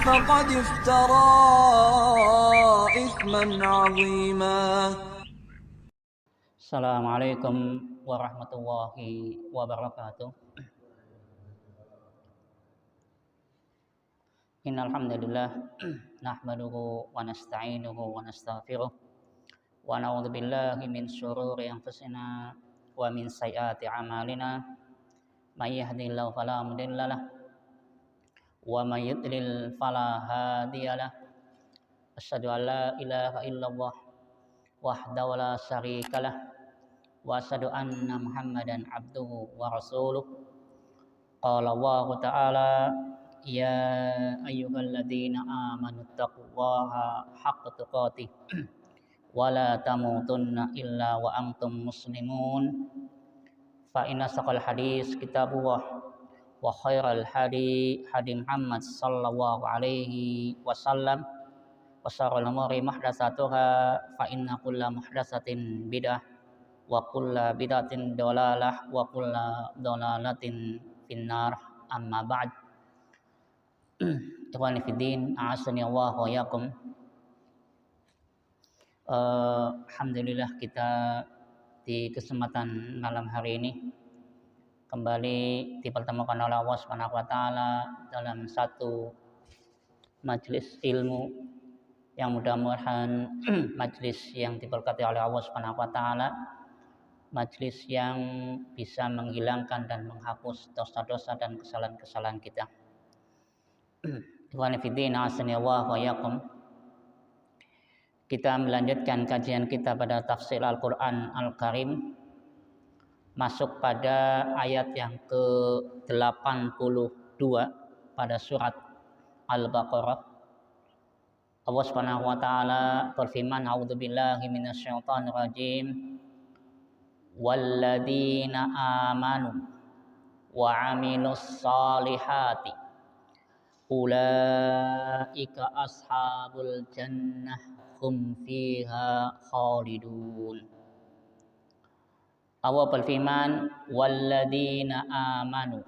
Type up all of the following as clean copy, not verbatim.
فقد افترى إثما عظيما. Assalamualaikum warahmatullahi wabarakatuh. Innal hamdalillah nahmaduhu wa nasta'inuhu wa nastaghfiruh wa na'udzu billahi min syururi anfusina wa min sayyiati a'malina. May yahdihillahu fala mudhillalah wa may yudlil fala hadiyalah. Asyhadu an la ilaha illallah wahdahu la syarikalah wa asyhadu anna Muhammadan abduhu wa rasuluh. Qala Allah ta'ala ya ayyuhalladzina amanu taqullaha haqqa tuqatih wa la tamutunna illa wa antum muslimun. Fa inna saqal hadis kitabullah wa khairal hadi Muhammad sallallahu alaihi wasallam wa syarrul umuri muhdatsatuha fa inna kulla muhdatsatin bidah wa kulla bid'atin dalalah wa kulla dalalatin finnar. Amma ba'd. Ikhwani fiddin, a'azzani Allah wa iyyakum. Alhamdulillah kita di kesempatan malam hari ini kembali dipertemukan oleh Allah Subhanahu wa taala dalam satu majelis ilmu yang mudah-mudahan majelis yang diberkati oleh Allah Subhanahu wa taala, majelis yang bisa menghilangkan dan menghapus dosa-dosa dan kesalahan-kesalahan kita. Ikhwani fiddin, a'azzani Allah wa iyyakum. Kita melanjutkan kajian kita pada tafsir Al-Qur'an Al-Karim, masuk pada ayat yang ke-82 pada surat Al-Baqarah. Allah Subhanahu wa taala berfirman, a'udzubillahi minasyaitonir rajim. Walladzina amanu wa 'amilus solihati ulaika ashabul jannah hum fiha khalidun. Allah berfirman, walladzina amanu,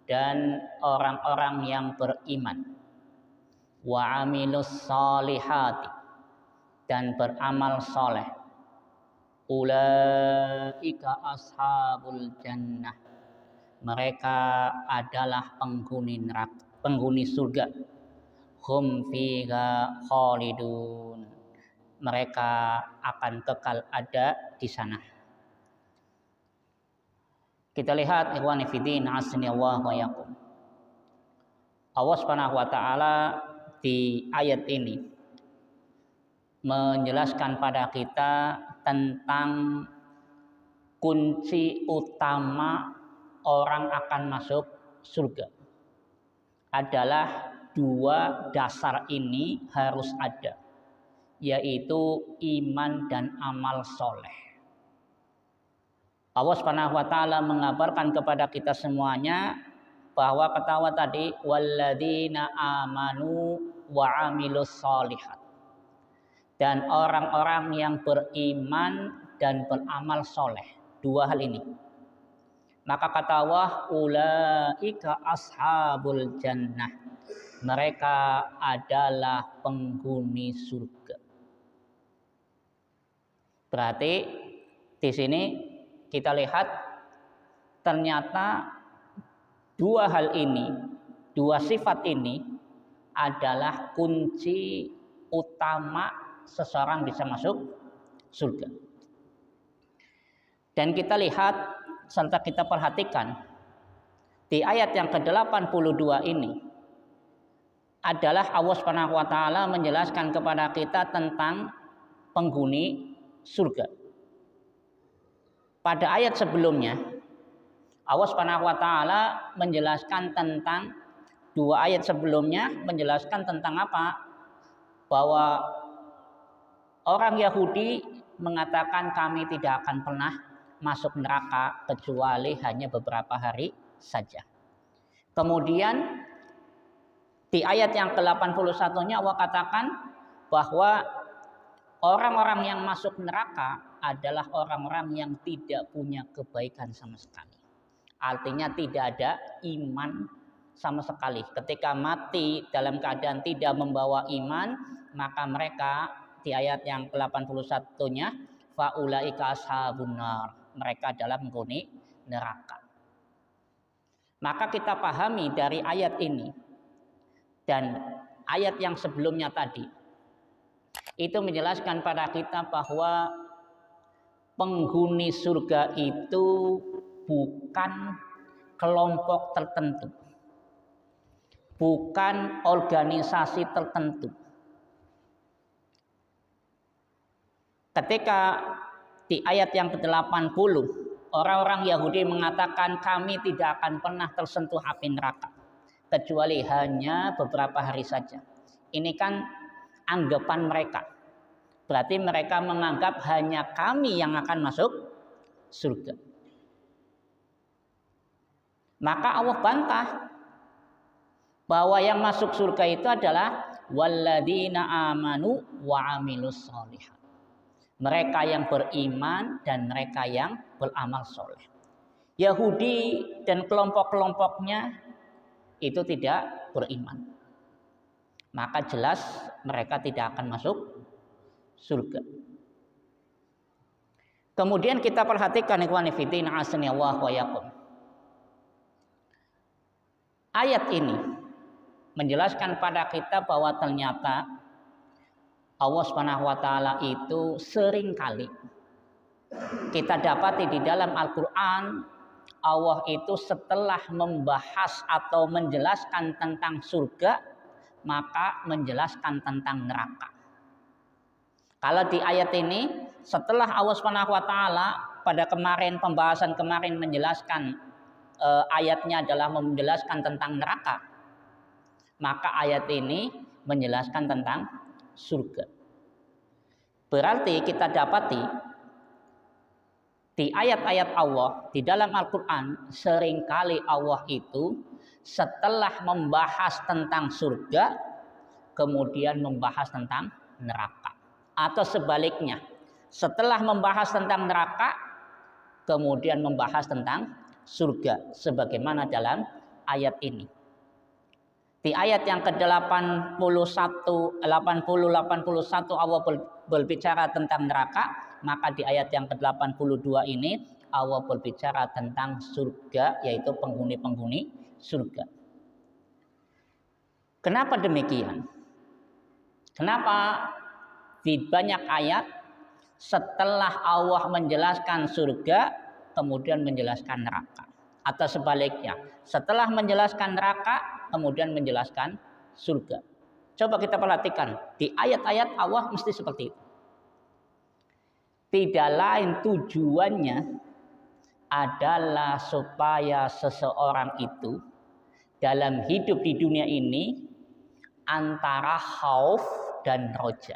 dan orang-orang yang beriman, wa 'amilus solihati, dan beramal soleh, ulaika ashabul jannah, mereka adalah penghuni neraka, penghuni surga, hum fiha khalidun, mereka akan kekal ada di sana. Kita lihat ikhwani fiddin, a'azzani Allah wa iyyakum. Allah Subhanahu wa taala di ayat ini menjelaskan pada kita tentang kunci utama orang akan masuk surga. Adalah dua dasar ini harus ada, yaitu iman dan amal soleh. Allah Subhanahu wa taala mengabarkan kepada kita semuanya bahwa kata tadi, walladzina amanu wa 'amilus sholihat, dan orang-orang yang beriman dan beramal soleh, dua hal ini. Maka kata Allah, ulaika ashabul jannah, mereka adalah penghuni surga. Berarti di sini kita lihat ternyata dua hal ini, dua sifat ini adalah kunci utama seseorang bisa masuk surga. Dan kita lihat serta kita perhatikan di ayat yang ke-82 ini adalah Allah Subhanahu wa taala menjelaskan kepada kita tentang penghuni surga. Pada ayat sebelumnya Allah Subhanahu wa taala menjelaskan tentang, dua ayat sebelumnya menjelaskan tentang apa? Bahwa orang Yahudi mengatakan kami tidak akan pernah masuk neraka kecuali hanya beberapa hari saja. Kemudian di ayat yang ke-81-nya Allah katakan bahwa orang-orang yang masuk neraka adalah orang-orang yang tidak punya kebaikan sama sekali. Artinya tidak ada iman sama sekali. Ketika mati dalam keadaan tidak membawa iman, maka mereka di ayat yang ke-81-nya faulaika ashabun nar. Mereka adalah penghuni neraka. Maka kita pahami dari ayat ini dan ayat yang sebelumnya tadi, itu menjelaskan pada kita bahwa penghuni surga itu bukan kelompok tertentu, bukan organisasi tertentu. Ketika di ayat yang ke-80 orang-orang Yahudi mengatakan kami tidak akan pernah tersentuh api neraka kecuali hanya beberapa hari saja. Ini kan anggapan mereka. Berarti mereka menganggap hanya kami yang akan masuk surga. Maka Allah bantah bahwa yang masuk surga itu adalah walladzina amanu wa amilus sholihat. Mereka yang beriman dan mereka yang beramal soleh. Yahudi dan kelompok-kelompoknya itu tidak beriman. Maka jelas mereka tidak akan masuk surga. Kemudian kita perhatikan ikhwan fillah azanillahu wa iyyakum. Ayat ini menjelaskan pada kita bahwa ternyata Allah Subhanahu wa taala itu seringkali kita dapati di dalam Al-Qur'an, Allah itu setelah membahas atau menjelaskan tentang surga, maka menjelaskan tentang neraka. Kalau di ayat ini, setelah Allah Subhanahu wa taala pada pembahasan kemarin menjelaskan ayatnya adalah menjelaskan tentang neraka, maka ayat ini menjelaskan tentang surga. Berarti kita dapati di ayat-ayat Allah di dalam Al-Quran seringkali Allah itu setelah membahas tentang surga kemudian membahas tentang neraka, atau sebaliknya, setelah membahas tentang neraka kemudian membahas tentang surga, sebagaimana dalam ayat ini. Di ayat yang ke-81, 80, 81 Allah berbicara tentang neraka, maka di ayat yang ke-82 ini Allah berbicara tentang surga, yaitu penghuni-penghuni surga. Kenapa demikian? Kenapa di banyak ayat setelah Allah menjelaskan surga kemudian menjelaskan neraka, atau sebaliknya, setelah menjelaskan neraka kemudian menjelaskan surga? Coba kita perhatikan di ayat-ayat Allah mesti seperti itu. Tidak lain tujuannya adalah supaya seseorang itu dalam hidup di dunia ini antara khauf dan roja,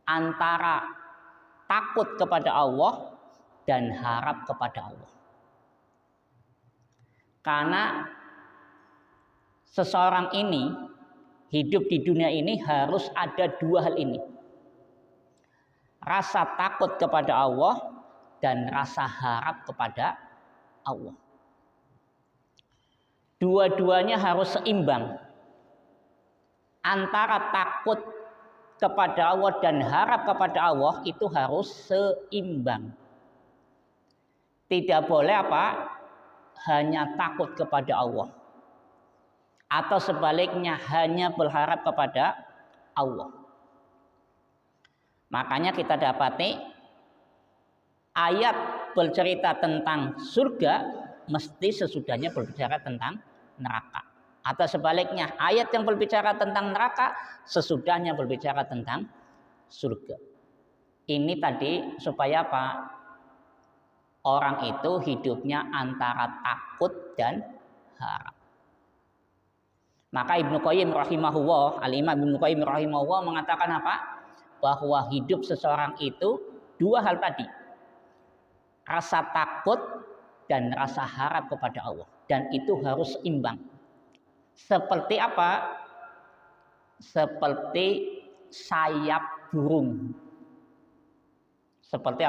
antara takut kepada Allah dan harap kepada Allah. Karena seseorang ini hidup di dunia ini harus ada dua hal ini. Rasa takut kepada Allah dan rasa harap kepada Allah. Dua-duanya harus seimbang. Antara takut kepada Allah dan harap kepada Allah itu harus seimbang. Tidak boleh hanya takut kepada Allah, atau sebaliknya hanya berharap kepada Allah. Makanya kita dapati ayat bercerita tentang surga mesti sesudahnya berbicara tentang neraka, atau sebaliknya ayat yang berbicara tentang neraka sesudahnya berbicara tentang surga. Ini tadi supaya orang itu hidupnya antara takut dan harap. Maka Ibnu Qayyim rahimahullah, Al-Imam Ibnu Qayyim rahimahullah mengatakan bahwa hidup seseorang itu dua hal tadi, rasa takut dan rasa harap kepada Allah, dan itu harus seimbang. Seperti seperti sayap burung. Seperti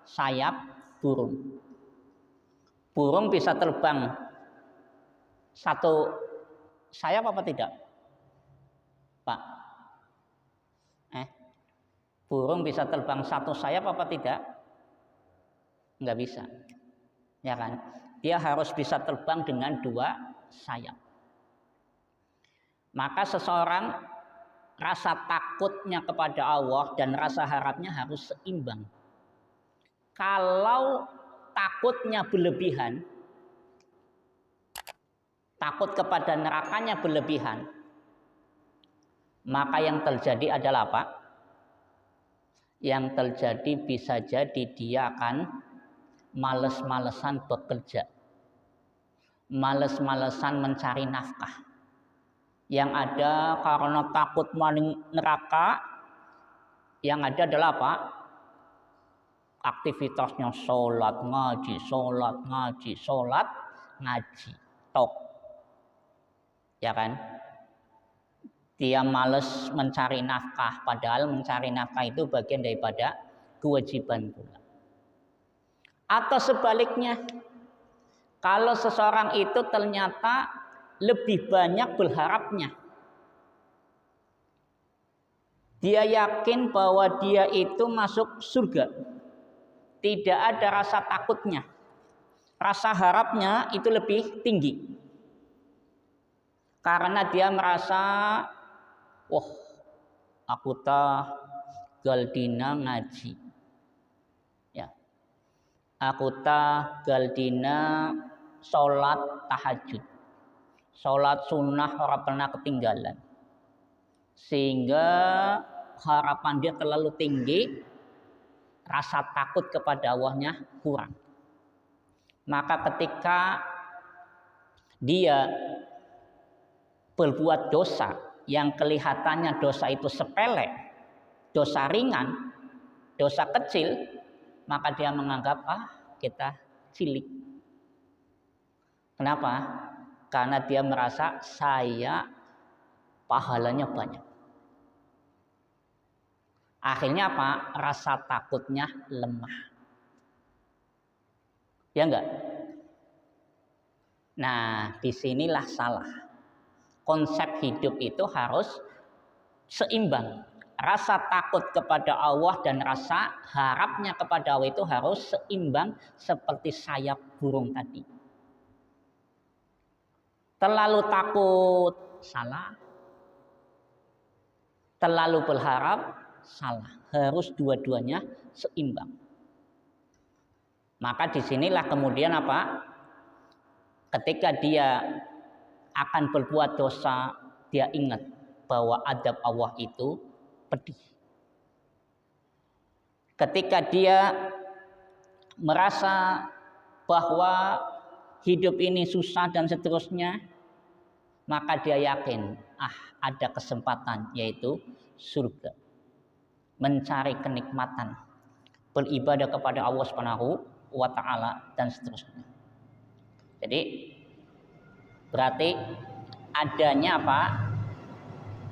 sayap burung. Burung bisa terbang satu sayap apa tidak, Pak? Burung bisa terbang satu sayap apa tidak? Nggak bisa, ya kan? Dia harus bisa terbang dengan dua sayap. Maka seseorang rasa takutnya kepada Allah dan rasa harapnya harus seimbang. Kalau takutnya berlebihan, takut kepada nerakanya berlebihan, maka yang terjadi adalah apa? Yang terjadi bisa jadi dia akan males-malesan bekerja, males-malesan mencari nafkah. Yang ada karena takut maling neraka, yang ada adalah apa? Aktivitasnya sholat ngaji, sholat ngaji, sholat ngaji, tok, ya kan? Dia males mencari nafkah, padahal mencari nafkah itu bagian daripada kewajiban pula. Atau sebaliknya, kalau seseorang itu ternyata lebih banyak berharapnya, dia yakin bahwa dia itu masuk surga, tidak ada rasa takutnya, rasa harapnya itu lebih tinggi, karena dia merasa, wah, aku galdina ngaji, ya, aku galdina sholat tahajud, sholat sunnah orang pernah ketinggalan, sehingga harapan dia terlalu tinggi, rasa takut kepada Allahnya kurang. Maka ketika dia berbuat dosa yang kelihatannya dosa itu sepele, dosa ringan, dosa kecil, maka dia menganggap kita cilik. Kenapa? Karena dia merasa saya pahalanya banyak. Akhirnya apa? Rasa takutnya lemah. Ya enggak? Nah, disinilah salah. Konsep hidup itu harus seimbang. Rasa takut kepada Allah dan rasa harapnya kepada Allah itu harus seimbang seperti sayap burung tadi. Terlalu takut, salah. Terlalu berharap, salah. Harus dua-duanya seimbang. Maka disinilah kemudian apa? Ketika dia akan berbuat dosa, dia ingat bahwa adab Allah itu pedih. Ketika dia merasa bahwa hidup ini susah dan seterusnya, maka dia yakin ada kesempatan, yaitu surga, mencari kenikmatan, beribadah kepada Allah Subhanahu wa ta'ala dan seterusnya. Jadi berarti adanya apa?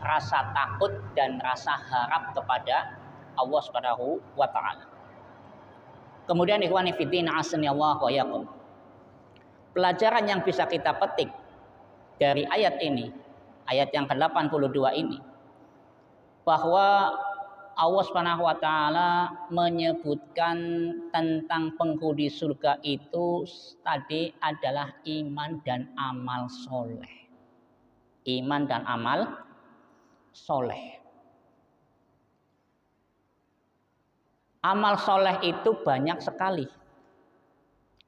Rasa takut dan rasa harap kepada Allah Subhanahu wa ta'ala. Kemudian ikhwani fiddin asanillahu wa iyyakum. Pelajaran yang bisa kita petik dari ayat ini, ayat yang ke-82 ini, bahwa Allah Subhanahu wa ta'ala menyebutkan tentang penghuni surga itu tadi adalah iman dan amal soleh. Iman dan amal soleh. Amal soleh itu banyak sekali.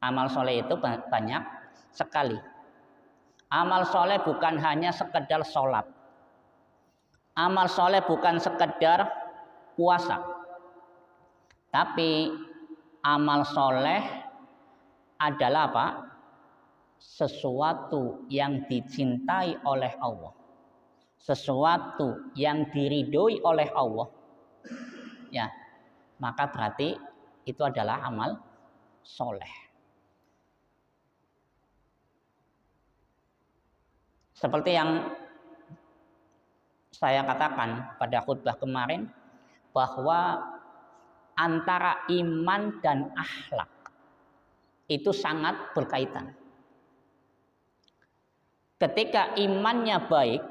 Amal soleh itu banyak sekali. Amal soleh bukan hanya sekedar sholat. Amal soleh bukan sekedar puasa. Tapi amal soleh adalah apa? Sesuatu yang dicintai oleh Allah. Sesuatu yang diridhoi oleh Allah. Ya, maka berarti itu adalah amal soleh. Seperti yang saya katakan pada khutbah kemarin, bahwa antara iman dan akhlak itu sangat berkaitan. Ketika imannya baik,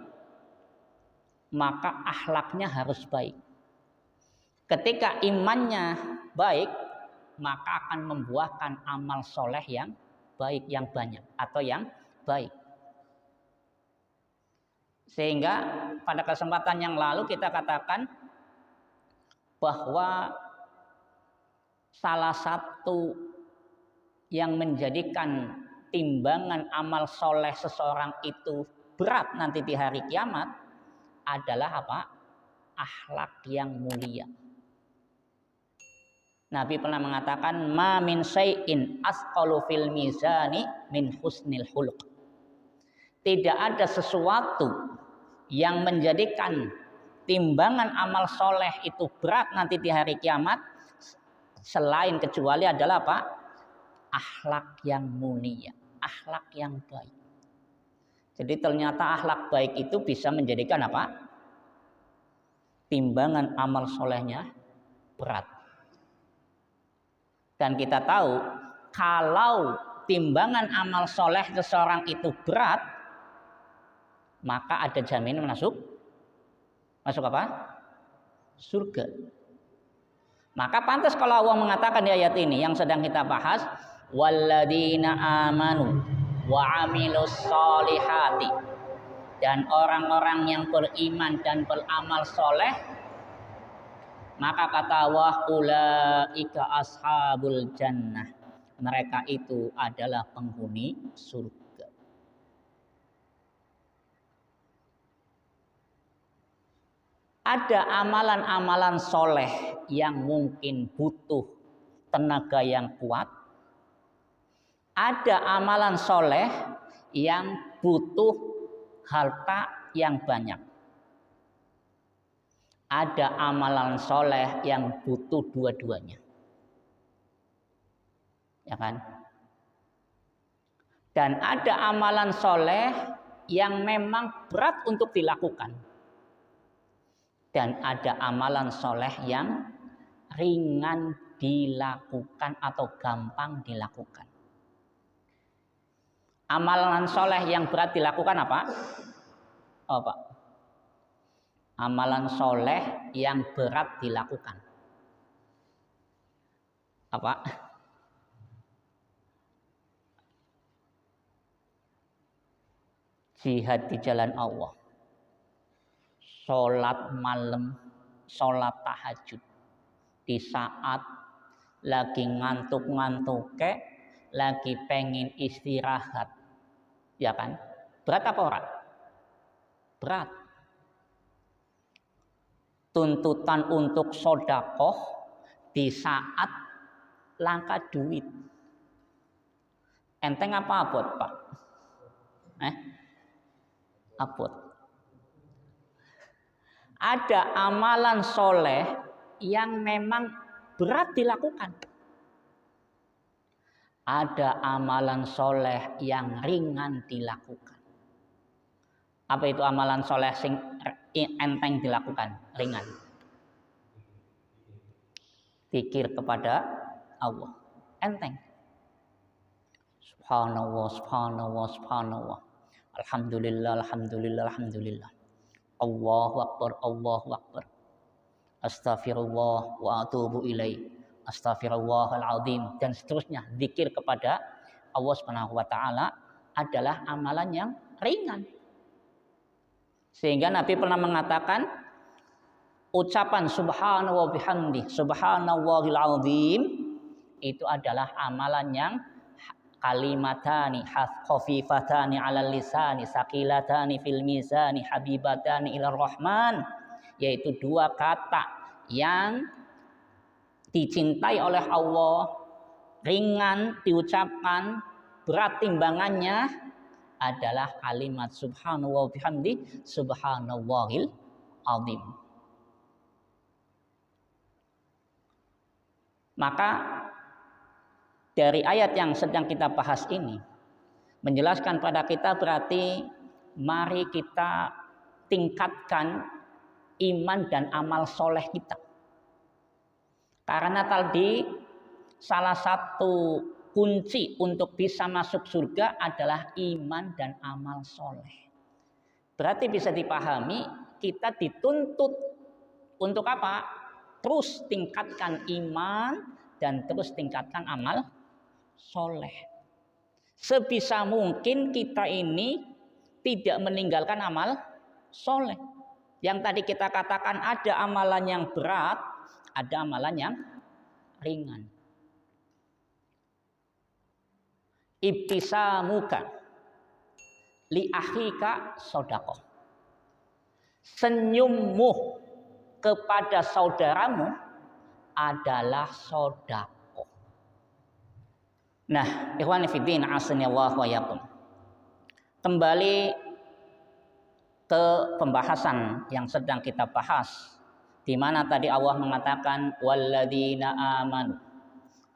maka akhlaknya harus baik. Ketika imannya baik, maka akan membuahkan amal soleh yang baik, yang banyak atau yang baik. Sehingga pada kesempatan yang lalu kita katakan bahwa salah satu yang menjadikan timbangan amal soleh seseorang itu berat nanti di hari kiamat adalah apa? Akhlak yang mulia. Nabi pernah mengatakan, ma min syai'in asqalu fil mizani min husnil khuluq. Tidak ada sesuatu yang menjadikan timbangan amal soleh itu berat nanti di hari kiamat selain kecuali adalah apa? Akhlak yang mulia, akhlak yang baik. Jadi ternyata akhlak baik itu bisa menjadikan apa? Timbangan amal solehnya berat. Dan kita tahu kalau timbangan amal soleh seseorang itu berat, maka ada jaminan masuk apa? Surga. Maka pantas kalau Allah mengatakan di ayat ini yang sedang kita bahas, walladzina amanu wa amilus solihati, dan orang-orang yang beriman dan beramal soleh, maka kata Allah, ulaika ashabul jannah, mereka itu adalah penghuni surga. Ada amalan-amalan soleh yang mungkin butuh tenaga yang kuat. Ada amalan soleh yang butuh harta yang banyak. Ada amalan soleh yang butuh dua-duanya. Ya kan? Dan ada amalan soleh yang memang berat untuk dilakukan. Dan ada amalan soleh yang ringan dilakukan atau gampang dilakukan. Amalan soleh yang berat dilakukan apa? Apa? Amalan soleh yang berat dilakukan. Apa? Jihad di jalan Allah. Sholat malam, sholat tahajud. Di saat lagi ngantuk-ngantuke, lagi pengen istirahat. Ya kan? Berat apa orang? Berat. Tuntutan untuk sodakoh di saat langka duit. Enteng apa abot, Pak? Abot. Ada amalan soleh yang memang berat dilakukan. Ada amalan soleh yang ringan dilakukan. Apa itu amalan soleh sing enteng dilakukan, ringan? Zikir kepada Allah, enteng. Subhanallah, subhanallah, subhanallah. Alhamdulillah, alhamdulillah, alhamdulillah. Allahu akbar, Allahu akbar. Astaghfirullah wa atubu ilaih. Astaghfirullahal azim, dan seterusnya. Zikir kepada Allah Subhanahu wa taala adalah amalan yang ringan. Sehingga Nabi pernah mengatakan ucapan subhanallah bihamdi, subhanallahil azim, itu adalah amalan yang kalimatani khafifatani 'alal lisani, saqilatani fil mizani, habibatani ilar rahman, yaitu dua kata yang dicintai oleh Allah, ringan diucapkan, berat timbangannya adalah kalimat subhanallah bihamdi, subhanallahil azim. Maka dari ayat yang sedang kita bahas ini menjelaskan pada kita, berarti mari kita tingkatkan iman dan amal soleh kita. Karena tadi salah satu kunci untuk bisa masuk surga adalah iman dan amal soleh. Berarti bisa dipahami kita dituntut untuk apa? Terus tingkatkan iman dan terus tingkatkan amal soleh. Sebisa mungkin kita ini tidak meninggalkan amal soleh. Yang tadi kita katakan ada amalan yang berat, ada amalan yang ringan. Ibtisamuka li akhika sodakoh. Senyummu kepada saudaramu adalah sodakoh. Nah, ikhwani fiddin asanillahu wa iyyakum. Kembali ke pembahasan yang sedang kita bahas, di mana tadi Allah mengatakan walladzina amanu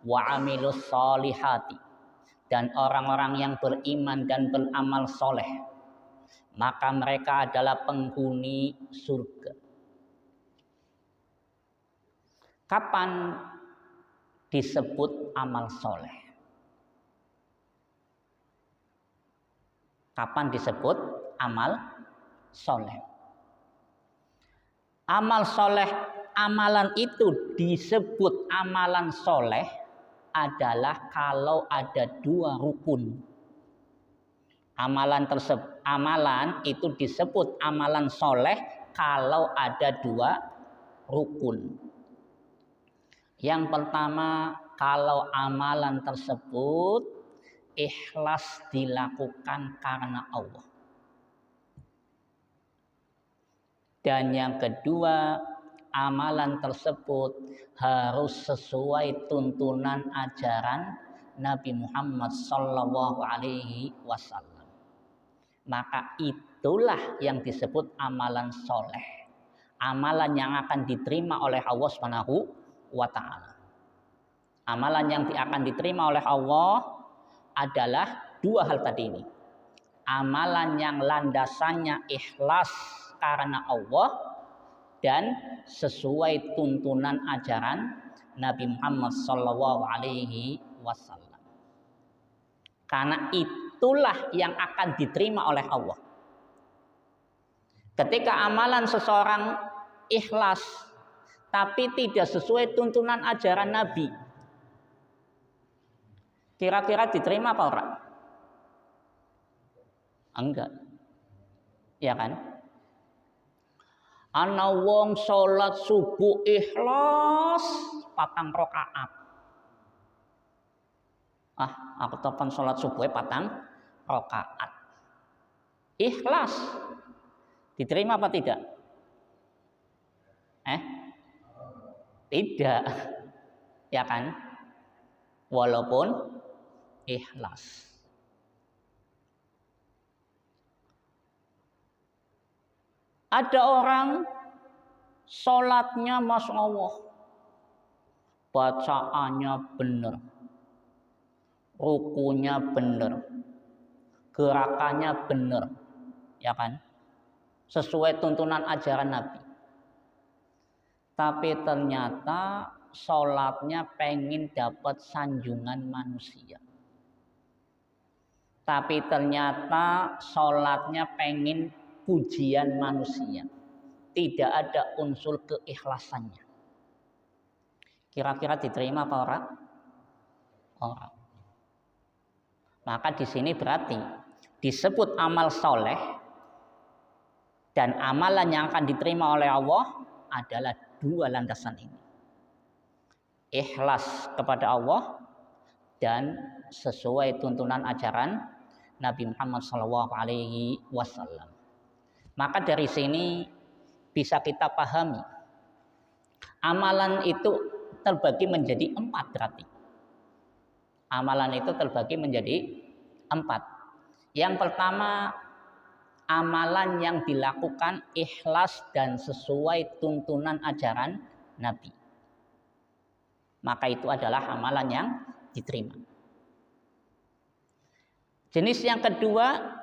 wa amilus solihati, dan orang-orang yang beriman dan beramal soleh, maka mereka adalah penghuni surga. Kapan disebut amal soleh? Kapan disebut amal soleh? Amal soleh, amalan itu disebut amalan soleh adalah kalau ada dua rukun. Amalan itu disebut amalan soleh kalau ada dua rukun. Yang pertama, kalau amalan tersebut ikhlas dilakukan karena Allah. Dan yang kedua, amalan tersebut harus sesuai tuntunan ajaran Nabi Muhammad sallallahu alaihi wasallam. Maka itulah yang disebut amalan soleh. Amalan yang akan diterima oleh Allah Subhanahu wa ta'ala. Amalan yang akan diterima oleh Allah adalah dua hal tadi ini. Amalan yang landasannya ikhlas karena Allah dan sesuai tuntunan ajaran Nabi Muhammad sallallahu alaihi wasallam. Karena itulah yang akan diterima oleh Allah. Ketika amalan seseorang ikhlas tapi tidak sesuai tuntunan ajaran Nabi, kira-kira diterima apa ora? Enggak. Ya kan? Ana wong salat subuh ikhlas 4 rakaat. Aku topan salat subuh 4 rakaat. Ikhlas. Diterima apa tidak? Tidak. Ya kan? Walaupun ikhlas. Ada orang sholatnya Masya Allah, bacaannya benar, rukunya benar, gerakannya benar, ya kan? Sesuai tuntunan ajaran Nabi. Tapi ternyata sholatnya pengen dapat sanjungan manusia. Tapi ternyata sholatnya pengen pujian manusia, tidak ada unsur keikhlasannya. Kira-kira diterima apa orang? Orang. Maka di sini berarti disebut amal soleh dan amalan yang akan diterima oleh Allah adalah dua landasan ini. Ikhlas kepada Allah dan sesuai tuntunan ajaran Nabi Muhammad SAW. Maka dari sini bisa kita pahami amalan itu terbagi menjadi 4 berarti. Amalan itu terbagi menjadi 4. Yang pertama, amalan yang dilakukan ikhlas dan sesuai tuntunan ajaran Nabi. Maka itu adalah amalan yang diterima. Jenis yang kedua,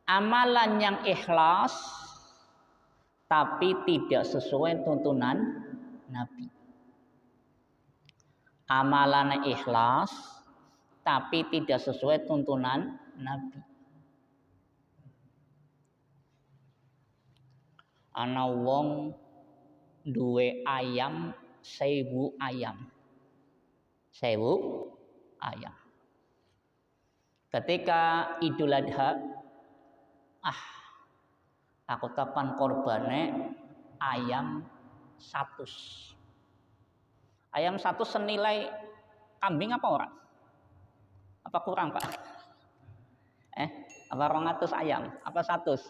amalan yang ikhlas tapi tidak sesuai tuntunan Nabi. Amalan ikhlas tapi tidak sesuai tuntunan Nabi. Ana wong duwe ayam 1000 ayam. 1000 ayam. Ketika Idul Adha, aku kapan korbane ayam 100. Ayam 100 senilai kambing apa ora? Apa kurang, Pak? Apa 200 ayam? Apa 100?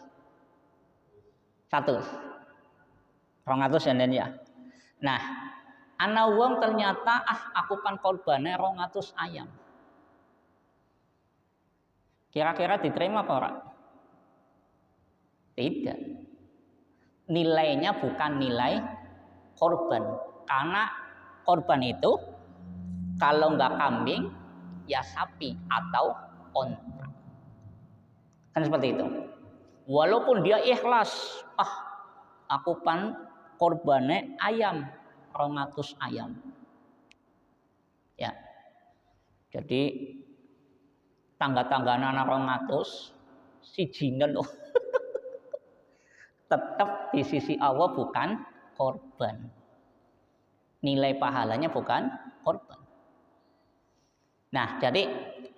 100. 200 ya. Nah, ana wong ternyata aku kan korbane 200 ayam. Kira-kira diterima apa ora? Tidak. Nilainya bukan nilai korban. Karena korban itu kalau nggak kambing ya sapi atau onta. Kan seperti itu. Walaupun dia ikhlas, aku pan korbane ayam 200 ayam. Ya. Jadi tangga-tanggana anak 200 sijine loh. Tetap di sisi Allah bukan korban. Nilai pahalanya bukan korban. Nah, jadi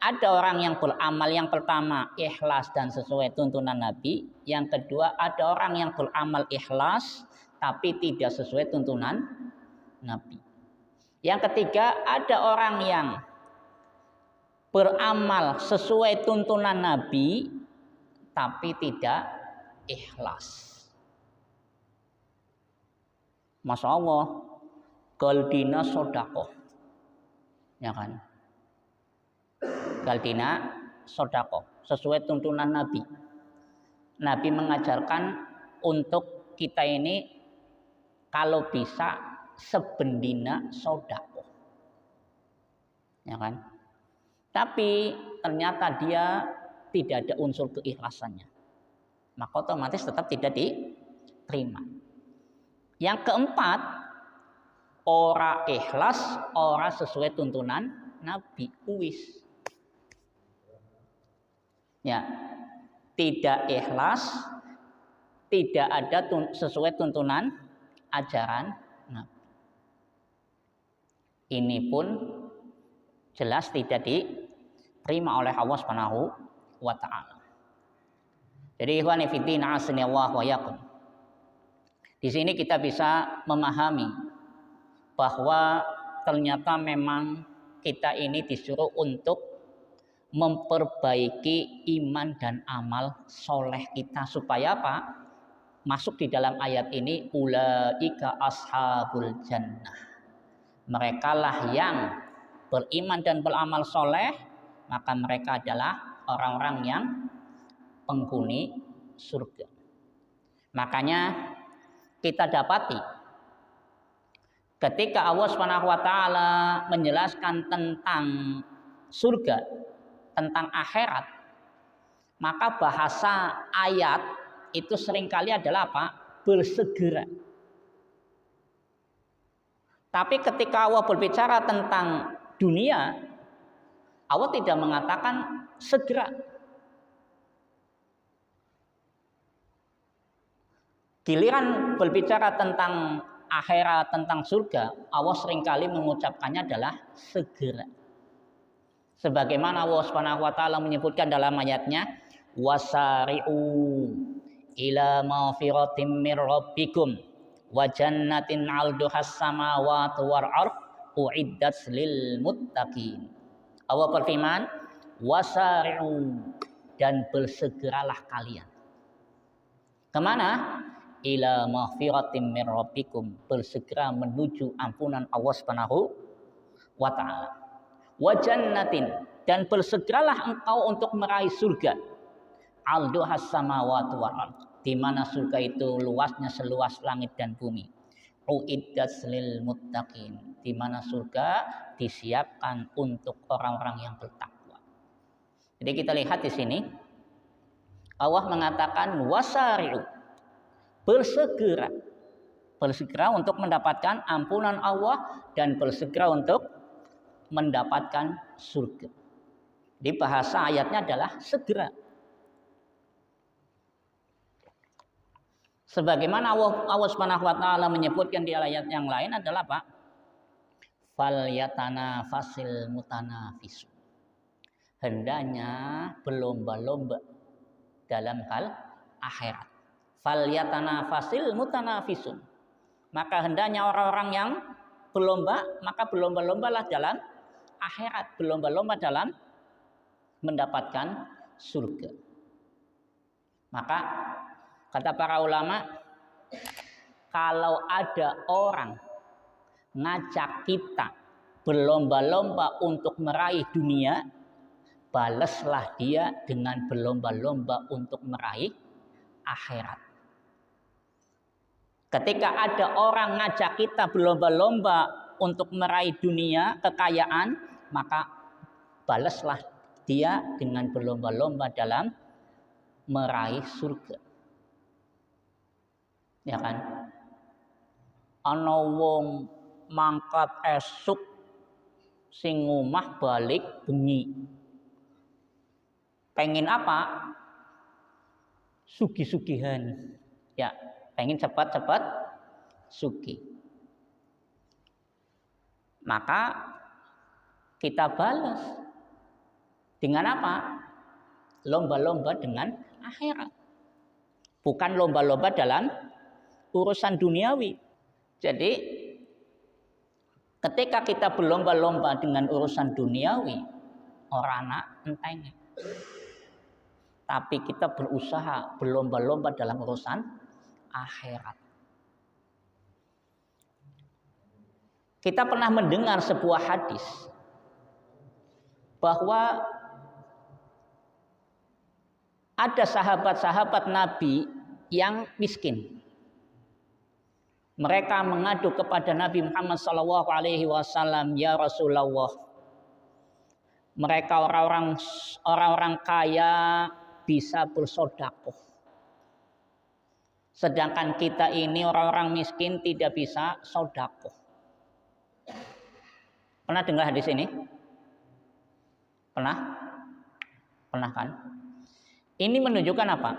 ada orang yang beramal yang pertama ikhlas dan sesuai tuntunan Nabi. Yang kedua ada orang yang beramal ikhlas tapi tidak sesuai tuntunan Nabi. Yang ketiga ada orang yang beramal sesuai tuntunan Nabi tapi tidak ikhlas. Masya Allah, Galdina sodakoh, ya kan? Galdina sodakoh sesuai tuntunan Nabi. Nabi mengajarkan untuk kita ini kalau bisa sebendina sodakoh, ya kan? Tapi ternyata dia tidak ada unsur keikhlasannya, maka otomatis tetap tidak diterima. Yang keempat, ora ikhlas, ora sesuai tuntunan Nabi, uwis. Ya, tidak ikhlas, tidak ada sesuai tuntunan ajaran Nabi. Ini pun jelas tidak diterima oleh Allah Subhanahu wa taala. Jadi ikhwani fiddin asanillahu wa yakum. Di sini kita bisa memahami bahwa ternyata memang kita ini disuruh untuk memperbaiki iman dan amal soleh kita supaya apa? Masuk di dalam ayat ini ulaika ashabul jannah. Mereka lah yang beriman dan beramal soleh, maka mereka adalah orang-orang yang penghuni surga. Makanya kita dapati ketika Allah Subhanahu wa taala menjelaskan tentang surga, tentang akhirat, maka bahasa ayat itu seringkali adalah apa? Bersegera. Tapi ketika Allah berbicara tentang dunia, Allah tidak mengatakan segera. Giliran berbicara tentang akhirat, tentang surga, Allah seringkali mengucapkannya adalah segera. Sebagaimana Allah Subhanahu wa taala menyebutkan dalam ayatnya, wasari'u ila maghfiratin mir rabbikum wa jannatin 'arduhas samawati wal ardh uiddat lil muttaqin. Allah berfirman, wasari'u, dan bersegeralah kalian. Kemana? Ila maghfiratin mir rabbikum, bersegera menuju ampunan Allah Subhanahu wa taala. Wa jannatin, dan bersegeralah engkau untuk meraih surga. Arduhas samawati wal ardh, di mana surga itu luasnya seluas langit dan bumi. Uiddat lil muttaqin, di mana surga disiapkan untuk orang-orang yang bertakwa. Jadi kita lihat di sini Allah mengatakan wasari'u, bersegera untuk mendapatkan ampunan Allah dan bersegera untuk mendapatkan surga. Di bahasa ayatnya adalah segera. Sebagaimana Allah Subhanahu wa taala menyebutkan di ayat yang lain adalah apa? Falyatanafasil mutanafisun. Hendaknya berlomba-lomba dalam hal akhirat. Falyatanafasil mutanafisun. Maka hendaknya orang-orang yang berlomba, maka berlomba-lombalah dalam akhirat, berlomba-lomba dalam mendapatkan surga. Maka kata para ulama, kalau ada orang ngajak kita berlomba-lomba untuk meraih dunia, balaslah dia dengan berlomba-lomba untuk meraih akhirat. Ketika ada orang ngajak kita berlomba-lomba untuk meraih dunia, kekayaan, maka balaslah dia dengan berlomba-lomba dalam meraih surga. Ya kan? Ana wong mangkat esuk sing omah balik bengi. Pengen apa? Sugih-sugihan. Ya, pengen cepat-cepat sugih. Maka kita balas dengan apa? Lomba-lomba dengan akhirat. Bukan lomba-lomba dalam urusan duniawi. Jadi ketika kita berlomba-lomba dengan urusan duniawi, orang anak enteng. Tapi kita berusaha berlomba-lomba dalam urusan akhirat. Kita pernah mendengar sebuah hadis bahwa ada sahabat-sahabat Nabi yang miskin. Mereka mengadu kepada Nabi Muhammad SAW, ya Rasulullah, mereka orang-orang kaya bisa bersedekah, sedangkan kita ini orang-orang miskin tidak bisa sedekah. Pernah dengar hadis ini? Pernah? Pernah kan? Ini menunjukkan apa?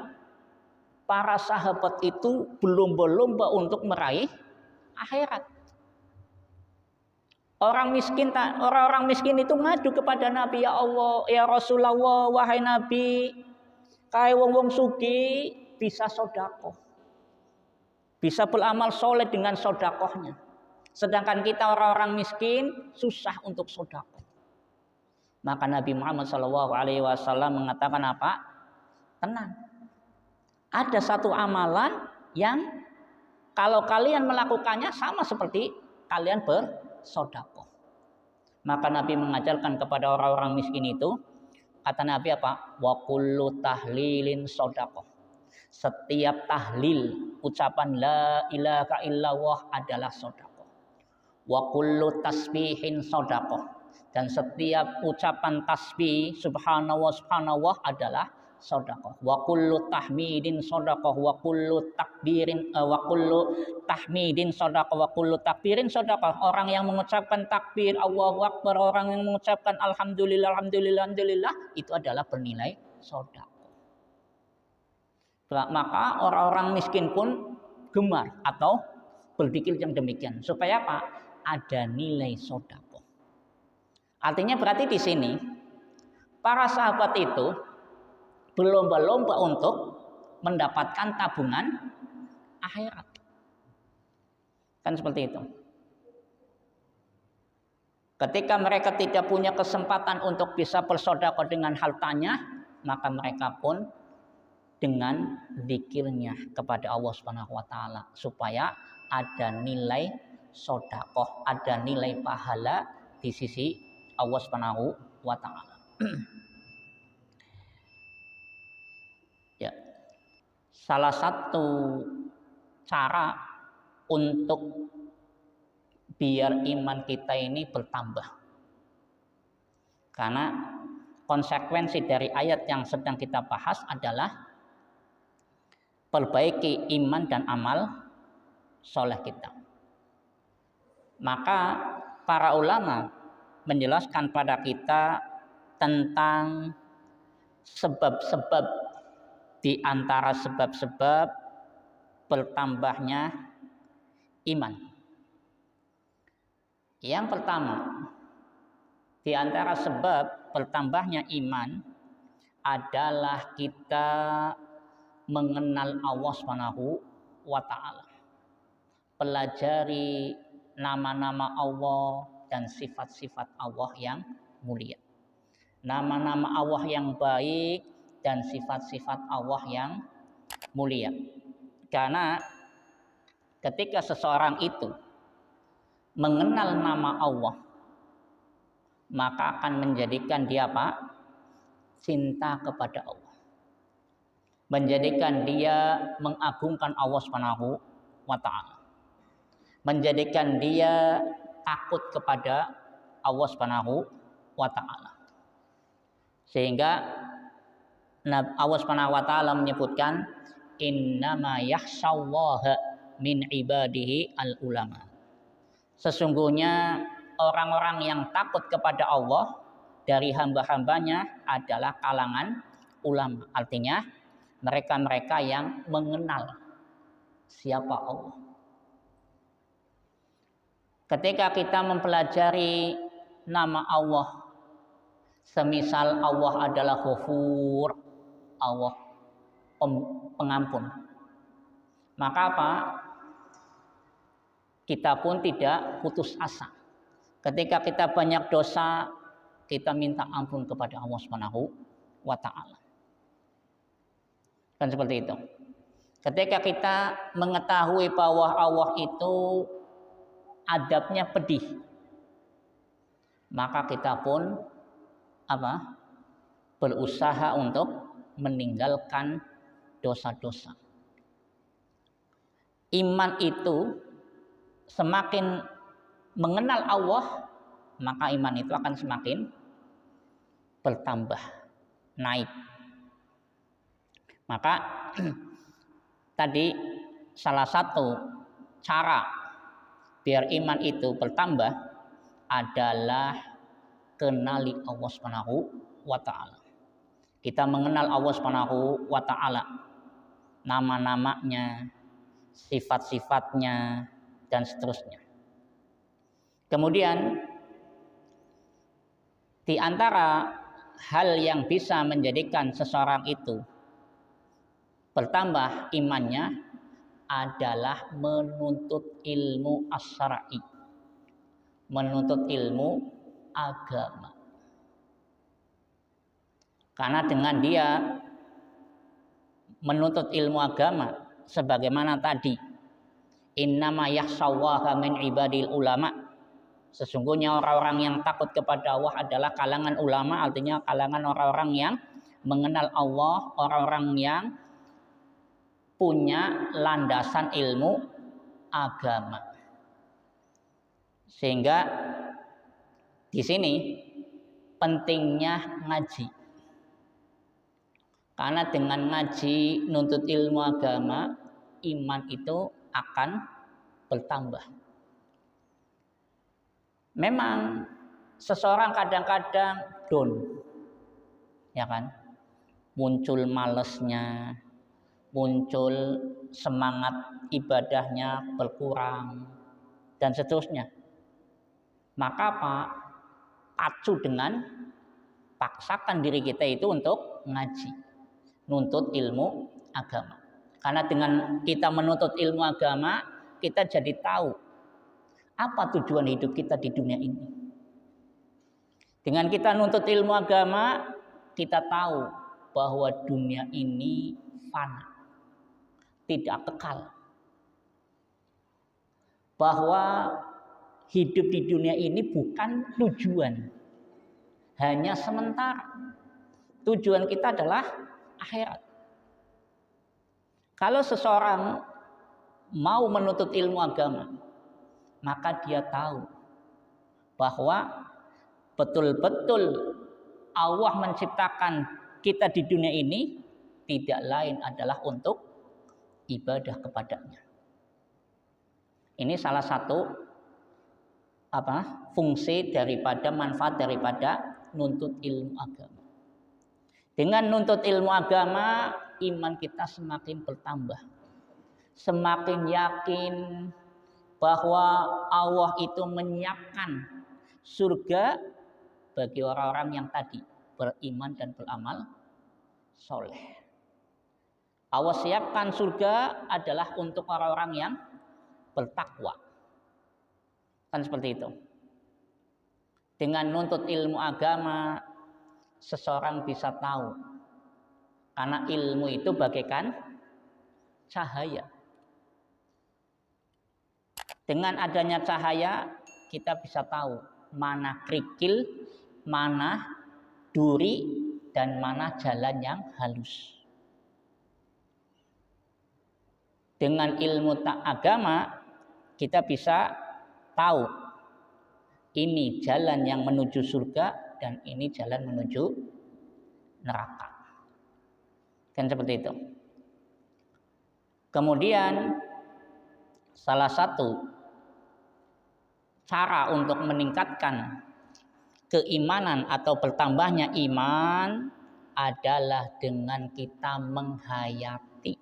Para sahabat itu berlomba-lomba untuk meraih akhirat. Orang-orang miskin itu ngadu kepada Nabi, ya Allah, ya Rasulullah, wahai Nabi, kae wong-wong sugih bisa sedekah, bisa beramal soleh dengan sedekahnya. Sedangkan kita orang-orang miskin susah untuk sedekah. Maka Nabi Muhammad SAW mengatakan apa? Tenang. Ada satu amalan yang kalau kalian melakukannya sama seperti kalian bersedekah. Maka Nabi mengajarkan kepada orang-orang miskin itu, kata Nabi apa? Wa kullu tahlilin sedekah. Setiap tahlil, ucapan la ilaha illallah adalah sedekah. Wa kullu tasbihin sedekah. Dan setiap ucapan tasbih subhanallah subhanallah adalah sedekah. Wa kullu tahmidin sedekah wa kullu takbirin wa kullu tahmidin sedekah wa kullu takbirin sedekah. Orang yang mengucapkan takbir Allahu Akbar, orang yang mengucapkan alhamdulillah alhamdulillah alhamdulillah itu adalah bernilai sedekah. Maka orang-orang miskin pun gemar atau berpikir yang demikian supaya apa? Ada nilai sedekah. Artinya berarti di sini para sahabat itu berlomba-lomba untuk mendapatkan tabungan akhirat. Kan seperti itu. Ketika mereka tidak punya kesempatan untuk bisa bersedekah dengan hartanya, maka mereka pun dengan zikirnya kepada Allah Subhanahu wa taala supaya ada nilai sedekah, ada nilai pahala di sisi Allah Subhanahu wa taala. Ya. Salah satu cara untuk biar iman kita ini bertambah. Karena konsekuensi dari ayat yang sedang kita bahas adalah perbaiki iman dan amal soleh kita. Maka para ulama menjelaskan pada kita tentang sebab-sebab di antara sebab-sebab bertambahnya iman. Yang pertama, di antara sebab bertambahnya iman adalah kita mengenal Allah Subhanahu wa taala. Pelajari nama-nama Allah dan sifat-sifat Allah yang mulia. Nama-nama Allah yang baik dan sifat-sifat Allah yang mulia. Karena ketika seseorang itu mengenal nama Allah, maka akan menjadikan dia apa? Cinta kepada Allah. Menjadikan dia mengagungkan Allah Subhanahu wa taala. Menjadikan dia takut kepada Allah Subhanahu wa taala. Sehingga Allah Subhanahu wa taala menyebutkan innama yakhsyallaha min ibadihi al-ulama. Sesungguhnya orang-orang yang takut kepada Allah dari hamba-hambanya adalah kalangan ulama. Artinya mereka-mereka yang mengenal siapa Allah. Ketika kita mempelajari nama Allah, semisal Allah adalah Ghafur, Allah pengampun, maka apa? Kita pun tidak putus asa. Ketika kita banyak dosa, kita minta ampun kepada Allah Subhanahu wa taala. Kan seperti itu. Ketika kita mengetahui bahwa Allah itu adabnya pedih, maka kita pun apa? Berusaha untuk meninggalkan dosa-dosa. Iman itu semakin mengenal Allah, maka iman itu akan semakin bertambah, naik. Maka tadi salah satu cara biar iman itu bertambah adalah kenali Allah Subhanahu wa taala. Kita mengenal Allah Subhanahu wa taala, nama-namanya, sifat-sifatnya, dan seterusnya. Kemudian di antara hal yang bisa menjadikan seseorang itu bertambah imannya adalah menuntut ilmu as-syar'i, menuntut ilmu agama. Karena dengan dia menuntut ilmu agama, sebagaimana tadi, innama yakhsyallaha min ibadil ulama, sesungguhnya orang-orang yang takut kepada Allah adalah kalangan ulama, artinya kalangan orang-orang yang mengenal Allah, orang-orang yang punya landasan ilmu agama. Sehingga di sini pentingnya ngaji. Karena dengan ngaji, nuntut ilmu agama, iman itu akan bertambah. Memang seseorang kadang-kadang down, ya kan? Muncul malesnya, muncul semangat ibadahnya berkurang, dan seterusnya. Maka apa? Pacu dengan paksakan diri kita itu untuk ngaji, nuntut ilmu agama. Karena dengan kita menuntut ilmu agama, kita jadi tahu apa tujuan hidup kita di dunia ini. Dengan kita nuntut ilmu agama, kita tahu bahwa dunia ini fana, tidak kekal. Bahwa hidup di dunia ini bukan tujuan, hanya sementara. Tujuan kita adalah akhirat. Kalau seseorang mau menuntut ilmu agama, maka dia tahu bahwa betul-betul Allah menciptakan kita di dunia ini tidak lain adalah untuk ibadah kepadanya. Ini salah satu fungsi daripada manfaat daripada nuntut ilmu agama. Dengan nuntut ilmu agama, iman kita semakin bertambah. Semakin yakin bahwa Allah itu menyiapkan surga bagi orang-orang yang tadi beriman dan beramal soleh. Allah siapkan surga adalah untuk orang-orang yang bertakwa. Kan seperti itu. Dengan nuntut ilmu agama, seseorang bisa tahu. Karena ilmu itu bagaikan cahaya. Dengan adanya cahaya, kita bisa tahu mana kerikil, mana duri, dan mana jalan yang halus. Dengan ilmu agama, kita bisa tahu ini jalan yang menuju surga dan ini jalan menuju neraka. Kan seperti itu. Kemudian salah satu cara untuk meningkatkan keimanan atau bertambahnya iman adalah dengan kita menghayati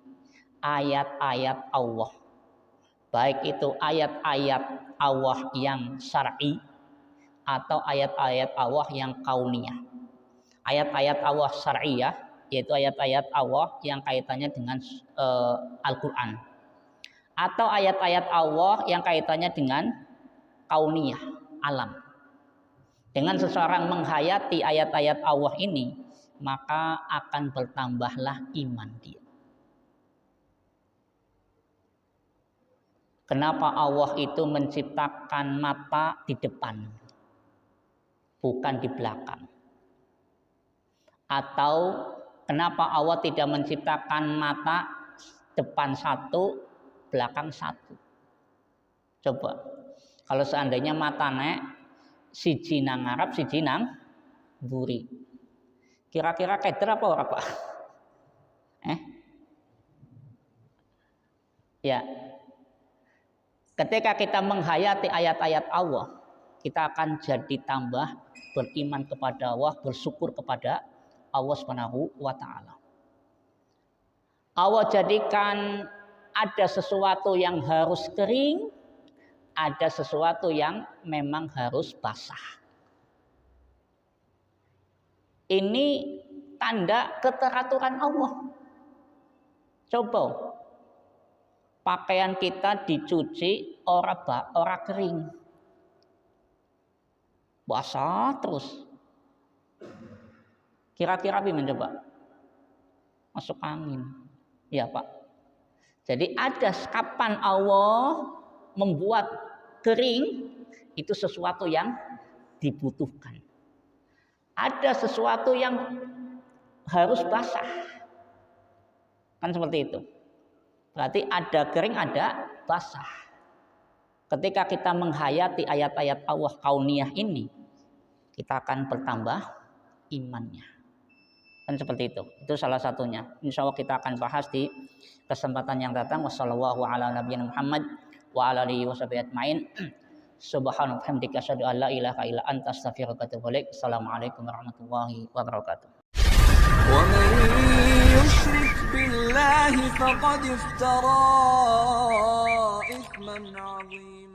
ayat-ayat Allah. Baik itu ayat-ayat Allah yang syar'i atau ayat-ayat Allah yang kauniyah. Ayat-ayat Allah syar'iyah yaitu ayat-ayat Allah yang kaitannya dengan Al-Quran. Atau ayat-ayat Allah yang kaitannya dengan kauniyah, alam. Dengan seseorang menghayati ayat-ayat Allah ini, maka akan bertambahlah iman dia. Kenapa Allah itu menciptakan mata di depan, bukan di belakang? Atau kenapa Allah tidak menciptakan mata depan satu, belakang satu? Coba, kalau seandainya mata nek siji nang ngarep, siji nang mburi, kira-kira keder apa ora, Pak? Ya. Ketika kita menghayati ayat-ayat Allah, kita akan jadi tambah beriman kepada Allah, bersyukur kepada Allah Subhanahu wa taala. Allah jadikan ada sesuatu yang harus kering, ada sesuatu yang memang harus basah. Ini tanda keteraturan Allah. Coba pakaian kita dicuci ora kering, basah terus. Kira-kira bagaimana coba? Masuk angin, ya Pak. Jadi ada kapan Allah membuat kering itu sesuatu yang dibutuhkan. Ada sesuatu yang harus basah, kan seperti itu. Berarti ada kering, ada basah. Ketika kita menghayati ayat-ayat Allah kauniyah ini, kita akan bertambah imannya. Kan seperti itu. Itu salah satunya. Insya Allah kita akan bahas di kesempatan yang datang. Wassallallahu ala nabiyina Muhammad wa ala alihi washabihi ajmain. Subhanallahi wa bihamdihi asyhadu an la ilaha illa anta astaghfiruka wa atubu ilaik. Assalamualaikum warahmatullahi wabarakatuh. ومن يشرك بالله فقد افترى إثما عظيما